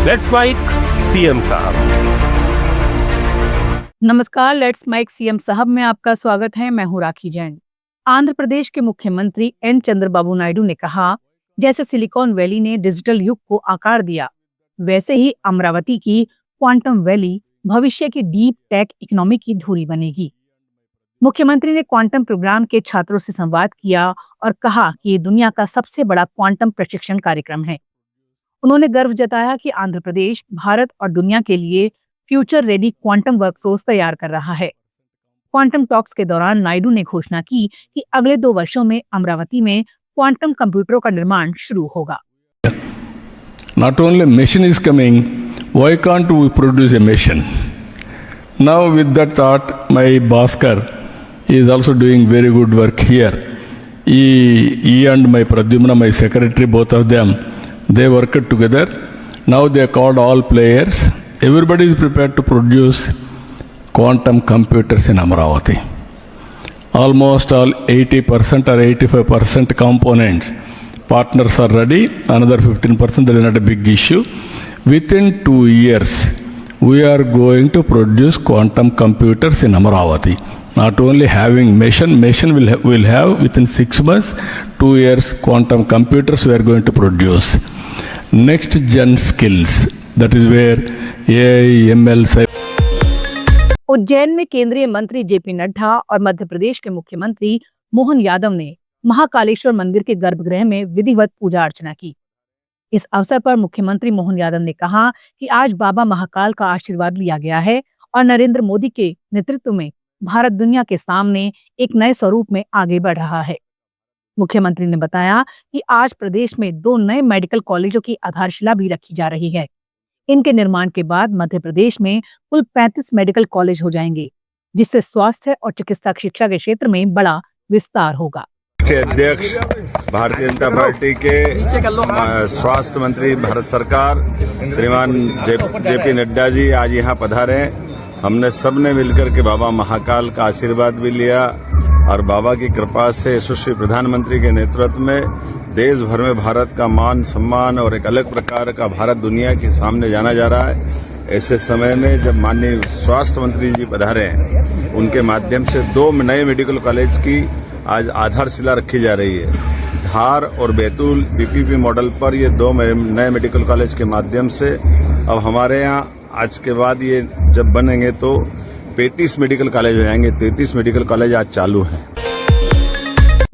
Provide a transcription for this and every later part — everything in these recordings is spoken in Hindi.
लेट्स माइक सीएम साहब। नमस्कार, लेट्स माइक सीएम साहब में आपका स्वागत है। मैं हूं राखी जैन। आंध्र प्रदेश के मुख्यमंत्री एन चंद्रबाबू नायडू ने कहा, जैसे सिलिकॉन वैली ने डिजिटल युग को आकार दिया, वैसे ही अमरावती की क्वांटम वैली भविष्य की डीप टेक इकोनॉमी की धुरी बनेगी। मुख्यमंत्री ने क्वांटम प्रोग्राम के छात्रों से संवाद किया और कहा कि ये दुनिया का सबसे बड़ा क्वांटम प्रशिक्षण कार्यक्रम है। उन्होंने गर्व जताया कि आंध्र प्रदेश भारत और दुनिया के लिए फ्यूचर रेडी क्वांटम वर्कफोर्स तैयार कर रहा है। क्वांटम टॉक्स के दौरान नायडू ने घोषणा की कि अगले 2 वर्षों में अमरावती में क्वांटम कंप्यूटरों का निर्माण शुरू होगा। Not only machine is coming, why can't we produce a machine? Now with that thought, my Bhaskar is also doing very good work here. He and my Pradyumna, my secretary, both of them, they worked together. Now they called all players. Everybody is prepared to produce quantum computers in Amravati. Almost all 80% or 85% components. Partners are ready. Another 15%, that is not a big issue. Within 2 years, we are going to produce quantum computers in Amravati. Not only having machine will have within 6 months, 2 years, quantum computers we are going to produce. Next gen skills, that is where AI, ML, Ujjain में केंद्रीय मंत्री जेपी नड्डा और मध्य प्रदेश के मुख्यमंत्री मोहन यादव ने महाकालेश्वर मंदिर के गर्भगृह में विधिवत पूजा अर्चना की। इस अवसर पर मुख्यमंत्री मोहन यादव ने कहा कि आज बाबा महाकाल का आशीर्वाद लिया गया है और नरेंद्र मोदी के नेतृत्व में भारत दुनिया के सामने एक नए स्वरूप में आगे बढ़ रहा है। मुख्यमंत्री ने बताया कि आज प्रदेश में 2 नए मेडिकल कॉलेजों की आधारशिला भी रखी जा रही है। इनके निर्माण के बाद मध्य प्रदेश में कुल 35 मेडिकल कॉलेज हो जाएंगे, जिससे स्वास्थ्य और चिकित्सा शिक्षा के क्षेत्र में बड़ा विस्तार होगा। के अध्यक्ष भारतीय जनता पार्टी के स्वास्थ्य मंत्री भारत सरकार श्रीमान जेपी नड्डा जी आज यहाँ पधारे। हमने सबने मिलकर के बाबा महाकाल का आशीर्वाद भी लिया और बाबा की कृपा से यशस्वी प्रधानमंत्री के नेतृत्व में देश भर में भारत का मान सम्मान और एक अलग प्रकार का भारत दुनिया के सामने जाना जा रहा है। ऐसे समय में जब माननीय स्वास्थ्य मंत्री जी पधारे हैं, उनके माध्यम से 2 नए मेडिकल कॉलेज की आज आधारशिला रखी जा रही है। धार और बैतूल पीपीपी मॉडल पर ये 2 नए मेडिकल कॉलेज के माध्यम से अब हमारे यहाँ आज के बाद ये जब बनेंगे तो 35 मेडिकल कॉलेज हो जाएंगे। 33 मेडिकल कॉलेज आज चालू हैं।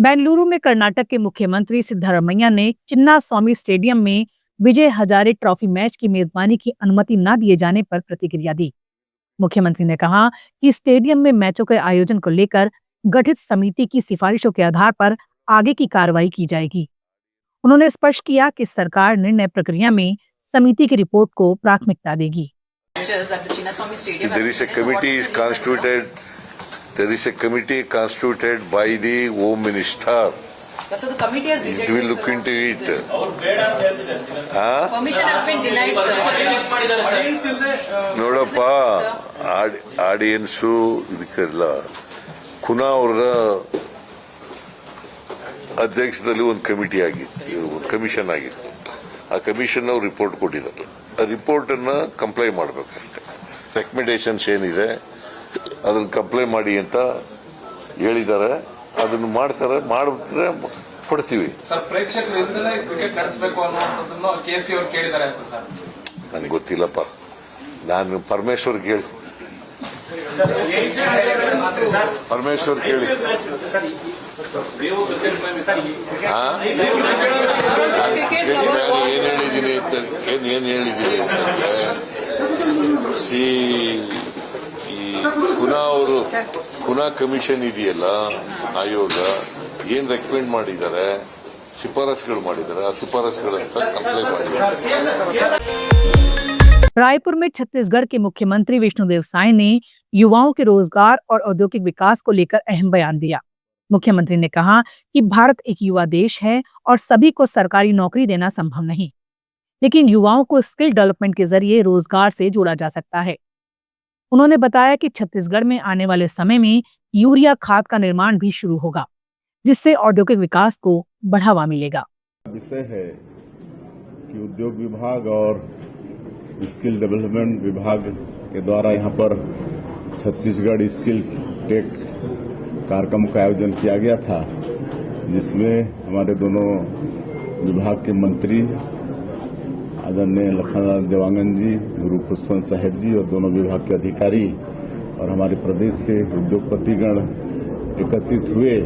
बेंगलुरु में कर्नाटक के मुख्यमंत्री सिद्धरामैया ने चिन्ना स्वामी स्टेडियम में विजय हजारे ट्रॉफी मैच की मेजबानी की अनुमति न दिए जाने पर प्रतिक्रिया दी। मुख्यमंत्री ने कहा कि स्टेडियम में मैचों के आयोजन को लेकर गठित समिति की सिफारिशों के आधार पर आगे की कार्रवाई की जाएगी। उन्होंने स्पष्ट किया कि सरकार निर्णय प्रक्रिया में समिति की रिपोर्ट को प्राथमिकता देगी। There is a committee constituted by the Home Minister. So the committee has rejected. It will look into it. Permission has been denied, sir. ನೋಡಪ್ಪ ಆಡಿಯನ್ಸು ಇದಕ್ಕೆಲ್ಲ ಕುನಾ ಅವರ ಅಧ್ಯಕ್ಷದಲ್ಲಿ ಒಂದು ಕಮಿಟಿ ಆಗಿತ್ತು, ಒಂದು ಕಮಿಷನ್ ಆಗಿತ್ತು. ಆ ಕಮಿಷನ್ ಅವ್ರು ರಿಪೋರ್ಟ್ ಕೊಟ್ಟಿದ್ದಾರೆ. ಆ ರಿಪೋರ್ಟ್ ಅನ್ನ ಕಂಪ್ಲೈ ಮಾಡಬೇಕಷ್ಟೆ. ರೆಕಮೆಂಡೇಶನ್ಸ್ ಏನಿದೆ ಅದನ್ನ ಕಂಪ್ಲೈ ಮಾಡಿ ಅಂತ ಹೇಳಿದ್ದಾರೆ. ಅದನ್ನು ಮಾಡ್ತಾರೆ, ಮಾಡಿದ್ರೆ ಕೊಡ್ತೀವಿ. ಸರ್, ಪ್ರೇಕ್ಷಕರಿಂದಲೇ ಕ್ರಿಕೆಟ್ ನಡೆಸಬೇಕು ಅನ್ನೋದನ್ನು ಕೆಸಿ ಅವರು ಕೇಳಿದ್ದಾರೆ ಅಂತ ಸರ್. ನನಗೆ ಗೊತ್ತಿಲ್ಲಪ್ಪ, ನಾನು ಪರಮೇಶ್ವರ್ ಕೇಳಿ ಏನ್ ಹೇಳಿದ್ದೀನಿ ಅಂತಂದ್ರೆ, ಪುನಃ ಕಮಿಷನ್ ಇದೆಯಲ್ಲ ಆಯೋಗ ಏನ್ ರೆಕಮೆಂಡ್ ಮಾಡಿದ್ದಾರೆ, ಶಿಫಾರಸುಗಳು ಮಾಡಿದ್ದಾರೆ, ಆ ಶಿಫಾರಸುಗಳಂತ ಕಂಪ್ಲೈ ಮಾಡಿದ್ದಾರೆ. रायपुर में छत्तीसगढ़ के मुख्यमंत्री विष्णुदेव साय ने युवाओं के रोजगार और औद्योगिक विकास को लेकर अहम बयान दिया। मुख्यमंत्री ने कहा कि भारत एक युवा देश है और सभी को सरकारी नौकरी देना संभव नहीं, लेकिन युवाओं को स्किल डेवलपमेंट के जरिए रोजगार से जोड़ा जा सकता है। उन्होंने बताया कि छत्तीसगढ़ में आने वाले समय में यूरिया खाद का निर्माण भी शुरू होगा, जिससे औद्योगिक विकास को बढ़ावा मिलेगा। विषय है कि उद्योग विभाग और स्किल डेवलपमेंट विभाग के द्वारा यहाँ पर छत्तीसगढ़ स्किल टेक कार्यक्रम का आयोजन किया गया था, जिसमें हमारे दोनों विभाग के मंत्री आदरणीय लखनलाल देवांगन जी, गुरु पुष्पवंत साहेब जी और दोनों विभाग के अधिकारी और हमारे प्रदेश के उद्योगपतिगण एकत्रित हुए।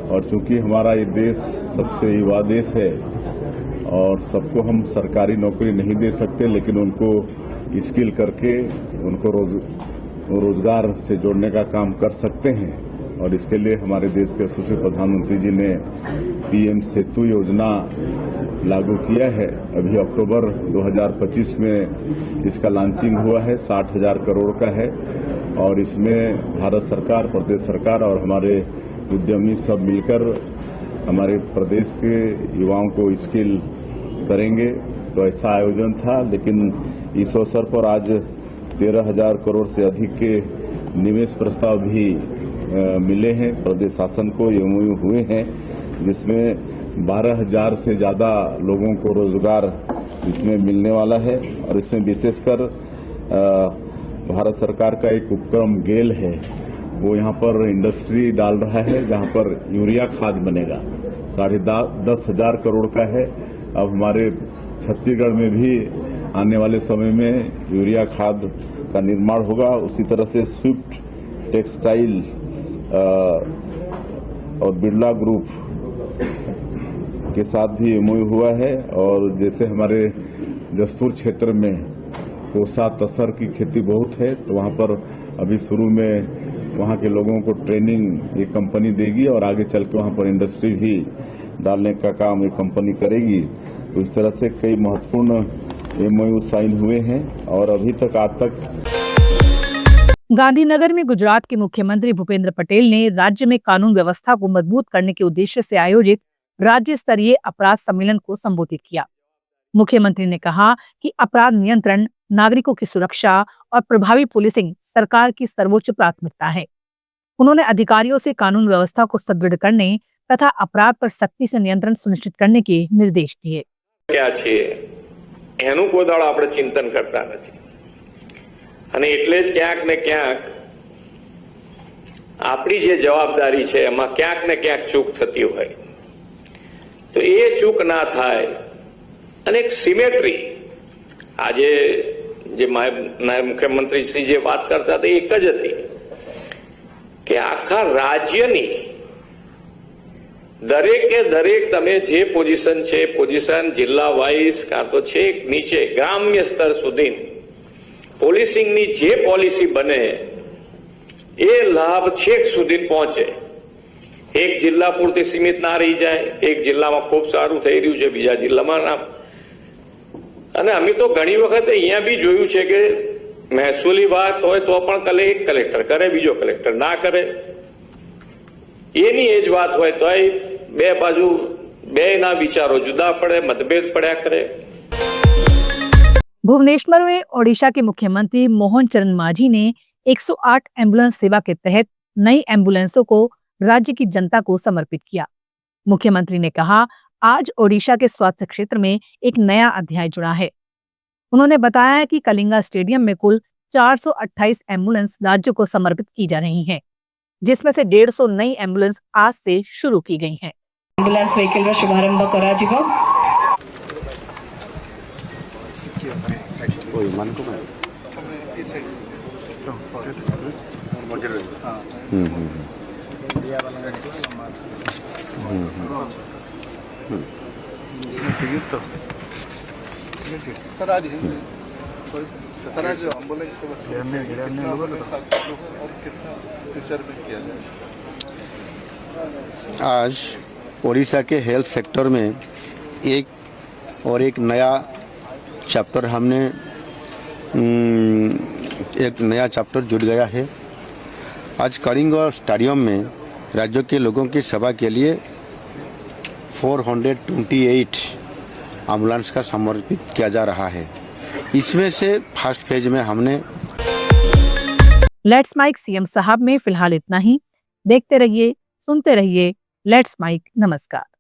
और चूंकि हमारा ये देश सबसे युवा देश है और सबको हम सरकारी नौकरी नहीं दे सकते, लेकिन उनको स्किल करके उनको रोजगार से जोड़ने का काम कर सकते हैं। और इसके लिए हमारे देश के यशस्वी प्रधानमंत्री जी ने पीएम सेतु योजना लागू किया है। अभी अक्टूबर 2025 में इसका लॉन्चिंग हुआ है, 60,000 करोड़ का है और इसमें भारत सरकार, प्रदेश सरकार और हमारे उद्यमी सब मिलकर हमारे प्रदेश के युवाओं को स्किल करेंगे। तो ऐसा आयोजन था, लेकिन इस अवसर पर आज 13,000 करोड़ से अधिक के निवेश प्रस्ताव भी मिले हैं। प्रदेश शासन को एमओयू हुए हैं, जिसमें 12,000 से ज़्यादा लोगों को रोजगार इसमें मिलने वाला है। और इसमें विशेषकर भारत सरकार का एक उपक्रम गेल है, वो यहाँ पर इंडस्ट्री डाल रहा है जहाँ पर यूरिया खाद बनेगा, 10,500 करोड़ का है। अब हमारे छत्तीसगढ़ में भी आने वाले समय में यूरिया खाद का निर्माण होगा। उसी तरह से स्विफ्ट टेक्सटाइल और बिरला ग्रुप के साथ भी एमओयू हुआ है। और जैसे हमारे जसपुर क्षेत्र में कोसा तसर की खेती बहुत है, तो वहाँ पर अभी शुरू में वहाँ के लोगों को ट्रेनिंग एक कंपनी देगी और आगे चल के वहाँ पर इंडस्ट्री भी डालने का काम एक कंपनी करेगी। तो इस तरह से कई महत्वपूर्ण एमओयू साइन हुए हैं। और अभी तक आज तक गांधीनगर में गुजरात के मुख्यमंत्री भूपेंद्र पटेल ने राज्य में कानून व्यवस्था को मजबूत करने के उद्देश्य से आयोजित राज्य स्तरीय अपराध सम्मेलन को संबोधित किया। मुख्यमंत्री ने कहा कि अपराध नियंत्रण, नागरिकों की सुरक्षा और प्रभावी पुलिसिंग सरकार की सर्वोच्च प्राथमिकता है। उन्होंने अधिकारियों से कानून व्यवस्था को सुदृढ़ करने तथा अपराध पर सख्ती से नियंत्रण सुनिश्चित करने के निर्देश दिए। क्या છે એનું કોઈ દાડો આપણે ચિંતન કરતા નથી અને એટલે જ ક્યાંક ને ક્યાંક આપણી જે જવાબદારી છે એમાં ક્યાંક ને ક્યાંક ચૂક થતી હોય, તો એ ચૂક ના થાય અને એક સિમેટ્રી આજે જે નાયબ મુખ્યમંત્રી શ્રી જે વાત કરતા હતા એક જ હતી કે આખા રાજ્યની દરેકે દરેક તમે જે પોઝિશન છે પોઝિશન જિલ્લા વાઇઝ કાં તો છેક નીચે ગ્રામ્ય સ્તર સુધી પોલીસિંગની જે પોલિસી બને એ લાભ છેક સુધી પહોંચે। એક જિલ્લા પૂરતી સીમિત ના રહી જાય, એક જિલ્લામાં ખૂબ સારું થઈ રહ્યું છે, બીજા જિલ્લામાં ના। અને અમે તો ઘણી વખત અહીંયા બી જોયું છે કે મહેસૂલી વાત હોય તો પણ એક કલેક્ટર કરે, બીજો કલેક્ટર ના કરે। એની એ જ વાત હોય તો બે બાજુ બેના વિચારો જુદા પડે, મતભેદ પડ્યા કરે। भुवनेश्वर में ओडिशा के मुख्यमंत्री मोहन चरण मांझी ने 108 एम्बुलेंस सेवा के तहत नई एम्बुलेंसों को राज्य की जनता को समर्पित किया। मुख्यमंत्री ने कहा, आज ओडिशा के स्वास्थ्य क्षेत्र में एक नया अध्याय जुड़ा है। उन्होंने बताया कि कलिंगा स्टेडियम में कुल 428 एम्बुलेंस राज्य को समर्पित की जा रही हैं, जिसमें से 150 नई एम्बुलेंस आज से शुरू की गई हैं। एम्बुलेंस व्हीकल शुभारंभ कराजिबो। आज ओडिशा के हेल्थ सेक्टर में एक नया चैप्टर एक नया चैप्टर जुड़ गया है। आज कलिंगा स्टेडियम में राज्य के लोगों की सेवा के लिए 428 एम्बुलेंस का समर्पित किया जा रहा है। इसमें से फर्स्ट फेज में हमने लेट्स माइक सीएम साहब में फिलहाल इतना ही। देखते रहिए, सुनते रहिए लेट्स माइक। नमस्कार।